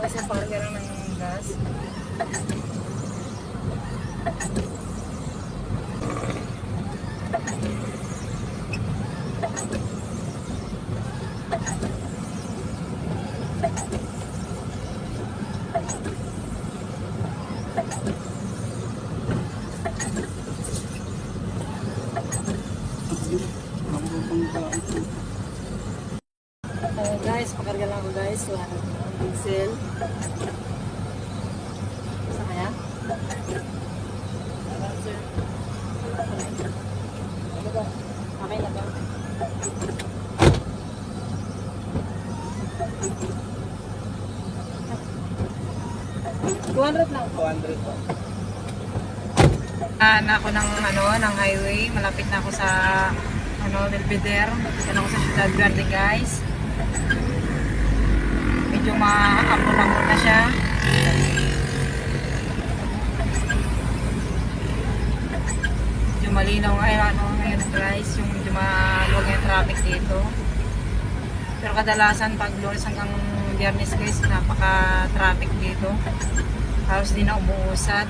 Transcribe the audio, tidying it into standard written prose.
Kasi parang lang ng gas. Guys, pakarga lang ako guys. Wala na ang diesel. Sa kaya? Sir. Ano ba? Okay na ba? $200 lang. 200 po. Na ako ng highway. Malapit na ako sa Belvedere. Malapit na ako sa Ciudad Verde guys. Medyo maapurang na siya. Medyo malinaw ngayon guys, yung medyo maluwag yung traffic dito. Pero kadalasan pag Lunes hanggang Biyernes guys, napaka-traffic dito. Halos di na umuusad.